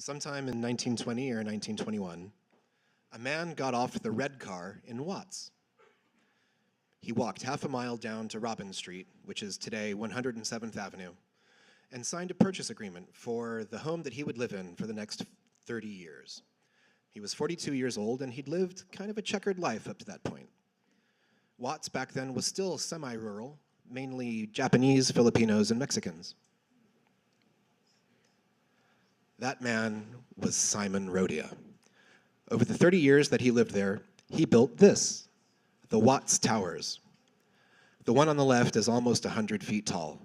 Sometime in 1920 or 1921, a man got off the red car in Watts. He walked half a mile down to Robin Street, which is today 107th Avenue, and signed a purchase agreement for the home that he would live in for the next 30 years. He was 42 years old, and he'd lived kind of a checkered life up to that point. Watts back then was still semi-rural, mainly Japanese, Filipinos, and Mexicans. That man was Simon Rodia. Over the 30 years that he lived there, he built this, the Watts Towers. The one on the left is almost 100 feet tall.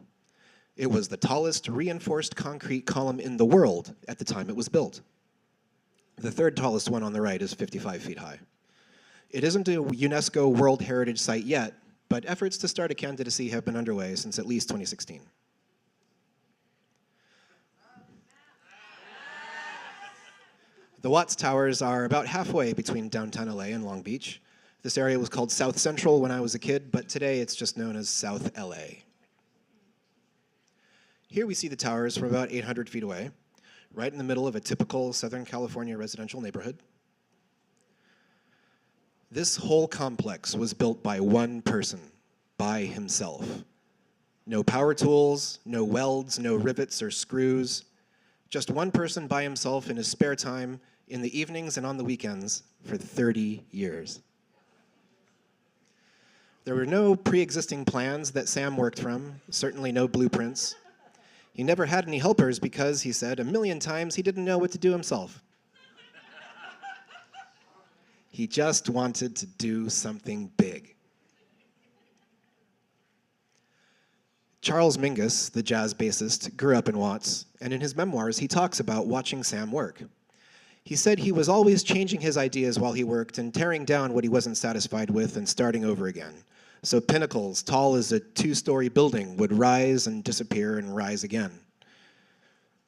It was the tallest reinforced concrete column in the world at the time it was built. The third tallest one on the right is 55 feet high. It isn't a UNESCO World Heritage Site yet, but efforts to start a candidacy have been underway since at least 2016. The Watts Towers are about halfway between downtown LA and Long Beach. This area was called South Central when I was a kid, but today it's just known as South LA. Here we see the towers from about 800 feet away, right in the middle of a typical Southern California residential neighborhood. This whole complex was built by one person, by himself. No power tools, no welds, no rivets or screws. Just one person by himself in his spare time, in the evenings and on the weekends, for 30 years. There were no pre-existing plans that Sam worked from, certainly no blueprints. He never had any helpers because, he said, 1,000,000 times he didn't know what to do himself. He just wanted to do something big. Charles Mingus, the jazz bassist, grew up in Watts, and in his memoirs he talks about watching Sam work. He said he was always changing his ideas while he worked and tearing down what he wasn't satisfied with and starting over again. So pinnacles, tall as a 2-story building, would rise and disappear and rise again.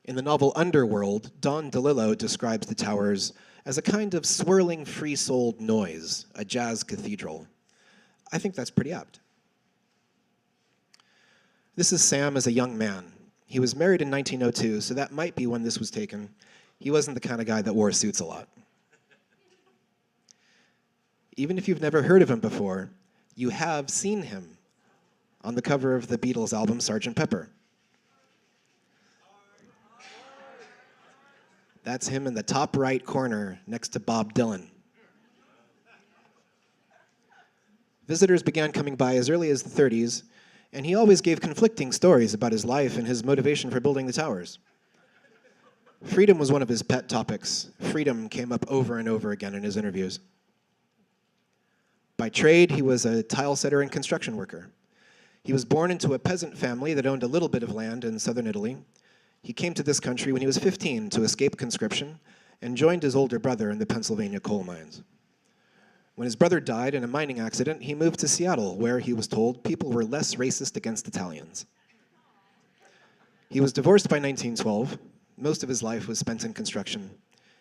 In the novel Underworld, Don DeLillo describes the towers as a kind of swirling, free-souled noise, a jazz cathedral. I think that's pretty apt. This is Sam as a young man. He was married in 1902, so that might be when this was taken. He wasn't the kind of guy that wore suits a lot. Even if you've never heard of him before, you have seen him on the cover of the Beatles album Sgt. Pepper. That's him in the top right corner next to Bob Dylan. Visitors began coming by as early as the 30s, and he always gave conflicting stories about his life and his motivation for building the towers. Freedom was one of his pet topics. Freedom came up over and over again in his interviews. By trade, he was a tile setter and construction worker. He was born into a peasant family that owned a little bit of land in southern Italy. He came to this country when he was 15 to escape conscription and joined his older brother in the Pennsylvania coal mines. When his brother died in a mining accident, he moved to Seattle, where he was told people were less racist against Italians. He was divorced by 1912. Most of his life was spent in construction.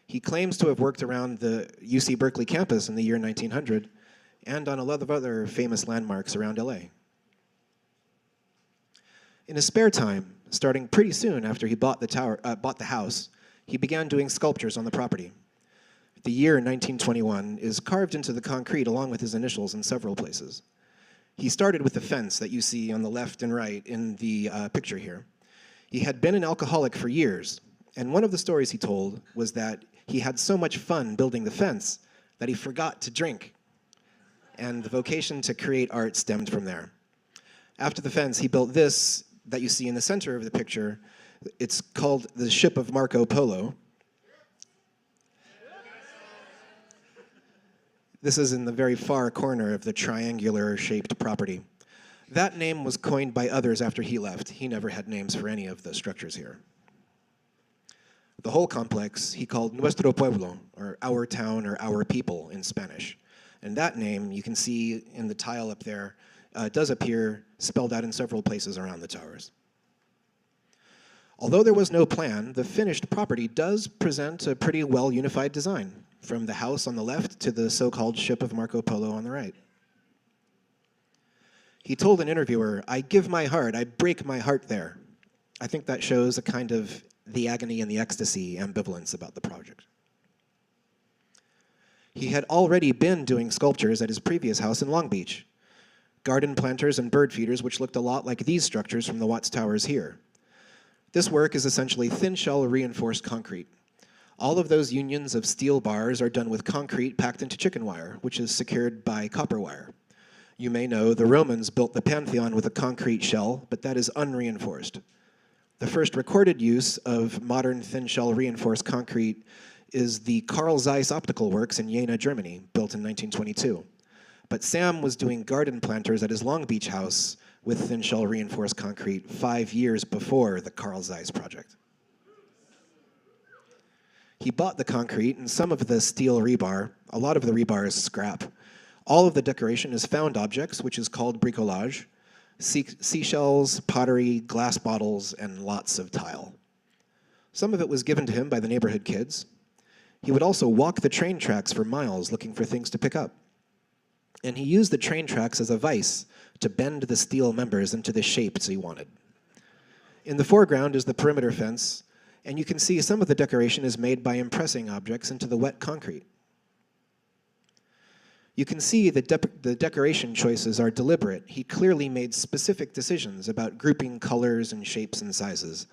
He claims to have worked around the UC Berkeley campus in the year 1900 and on a lot of other famous landmarks around LA. In his spare time, starting pretty soon after he bought the house, he began doing sculptures on the property. The year 1921 is carved into the concrete along with his initials in several places. He started with the fence that you see on the left and right in the picture here. He had been an alcoholic for years, and one of the stories he told was that he had so much fun building the fence that he forgot to drink, and the vocation to create art stemmed from there. After the fence, he built this that you see in the center of the picture. It's called the Ship of Marco Polo. This is in the very far corner of the triangular-shaped property. That name was coined by others after he left. He never had names for any of the structures here. The whole complex he called Nuestro Pueblo, or our town or our people in Spanish. And that name, you can see in the tile up there, does appear spelled out in several places around the towers. Although there was no plan, the finished property does present a pretty well-unified design, from the house on the left to the so-called Ship of Marco Polo on the right. He told an interviewer, "I give my heart, I break my heart there." I think that shows a kind of the agony and the ecstasy ambivalence about the project. He had already been doing sculptures at his previous house in Long Beach, garden planters and bird feeders which looked a lot like these structures from the Watts Towers here. This work is essentially thin shell reinforced concrete. All of those unions of steel bars are done with concrete packed into chicken wire, which is secured by copper wire. You may know the Romans built the Pantheon with a concrete shell, but that is unreinforced. The first recorded use of modern thin shell reinforced concrete is the Carl Zeiss Optical Works in Jena, Germany, built in 1922. But Sam was doing garden planters at his Long Beach house with thin shell reinforced concrete 5 years before the Carl Zeiss project. He bought the concrete and some of the steel rebar. A lot of the rebar is scrap. All of the decoration is found objects, which is called bricolage. Seashells, pottery, glass bottles, and lots of tile. Some of it was given to him by the neighborhood kids. He would also walk the train tracks for miles looking for things to pick up. And he used the train tracks as a vise to bend the steel members into the shapes he wanted. In the foreground is the perimeter fence, and you can see some of the decoration is made by impressing objects into the wet concrete. You can see that the decoration choices are deliberate. He clearly made specific decisions about grouping colors and shapes and sizes.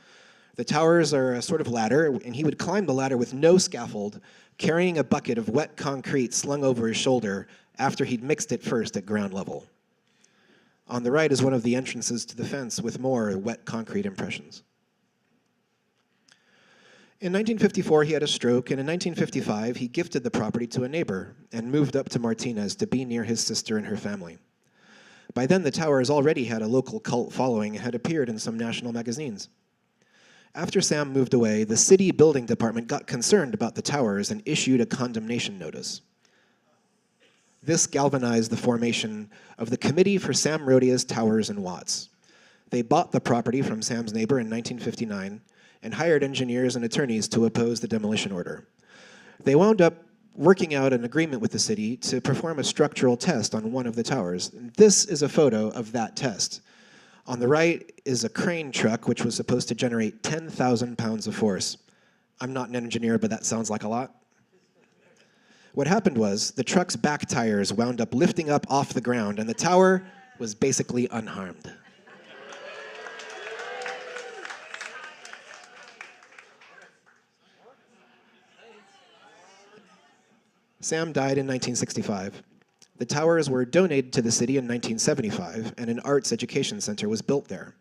The towers are a sort of ladder, and he would climb the ladder with no scaffold, carrying a bucket of wet concrete slung over his shoulder after he'd mixed it first at ground level. On the right is one of the entrances to the fence with more wet concrete impressions. In 1954, he had a stroke, and in 1955, he gifted the property to a neighbor and moved up to Martinez to be near his sister and her family. By then, the towers already had a local cult following and had appeared in some national magazines. After Sam moved away, the city building department got concerned about the towers and issued a condemnation notice. This galvanized the formation of the Committee for Sam Rodia's Towers and Watts. They bought the property from Sam's neighbor in 1959 and hired engineers and attorneys to oppose the demolition order. They wound up working out an agreement with the city to perform a structural test on one of the towers. This is a photo of that test. On the right is a crane truck which was supposed to generate 10,000 pounds of force. I'm not an engineer, but that sounds like a lot. What happened was the truck's back tires wound up lifting up off the ground, and the tower was basically unharmed. Sam died in 1965. The towers were donated to the city in 1975, and an arts education center was built there.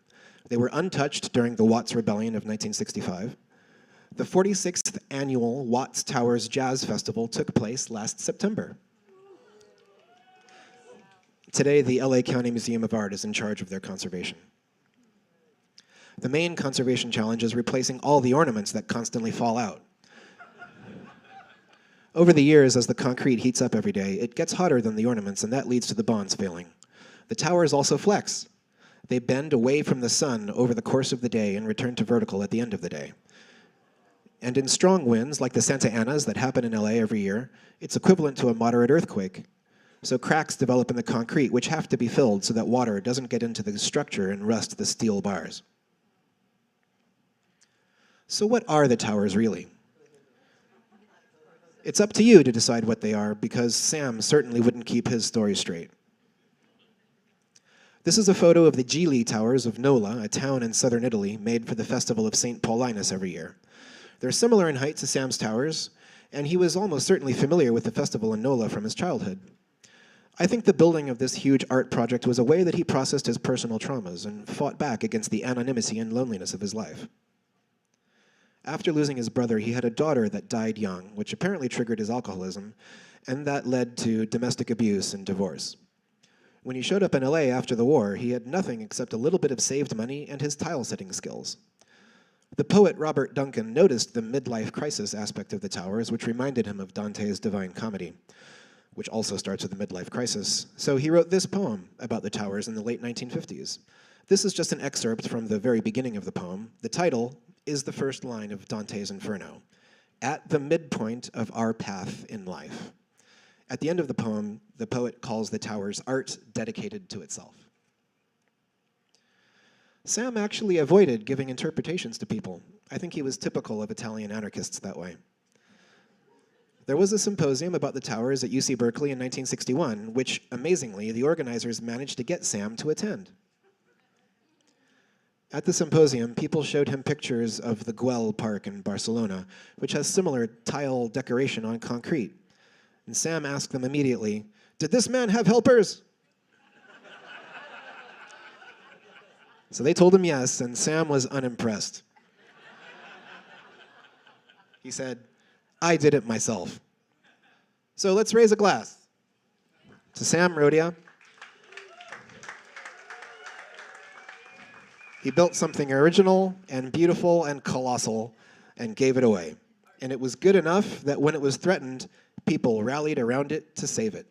They were untouched during the Watts Rebellion of 1965. The 46th annual Watts Towers Jazz Festival took place last September. Today, the LA County Museum of Art is in charge of their conservation. The main conservation challenge is replacing all the ornaments that constantly fall out. Over the years, as the concrete heats up every day, it gets hotter than the ornaments, and that leads to the bonds failing. The towers also flex. They bend away from the sun over the course of the day and return to vertical at the end of the day. And in strong winds, like the Santa Anas that happen in LA every year, it's equivalent to a moderate earthquake. So cracks develop in the concrete, which have to be filled so that water doesn't get into the structure and rust the steel bars. So what are the towers really? It's up to you to decide what they are, because Sam certainly wouldn't keep his story straight. This is a photo of the Gili Towers of Nola, a town in southern Italy, made for the festival of St. Paulinus every year. They're similar in height to Sam's towers, and he was almost certainly familiar with the festival in Nola from his childhood. I think the building of this huge art project was a way that he processed his personal traumas and fought back against the anonymity and loneliness of his life. After losing his brother, he had a daughter that died young, which apparently triggered his alcoholism, and that led to domestic abuse and divorce. When he showed up in LA after the war, he had nothing except a little bit of saved money and his tile-setting skills. The poet Robert Duncan noticed the midlife crisis aspect of the towers, which reminded him of Dante's Divine Comedy, which also starts with a midlife crisis. So he wrote this poem about the towers in the late 1950s. This is just an excerpt from the very beginning of the poem. The title is the first line of Dante's Inferno, "At the midpoint of our path in life." At the end of the poem, the poet calls the towers art dedicated to itself. Sam actually avoided giving interpretations to people. I think he was typical of Italian anarchists that way. There was a symposium about the towers at UC Berkeley in 1961, which, amazingly, the organizers managed to get Sam to attend. At the symposium, people showed him pictures of the Güell Park in Barcelona, which has similar tile decoration on concrete. And Sam asked them immediately, "Did this man have helpers?" So they told him yes, and Sam was unimpressed. He said, "I did it myself." So let's raise a glass to Sam Rodia. He built something original and beautiful and colossal and gave it away. And it was good enough that when it was threatened, people rallied around it to save it.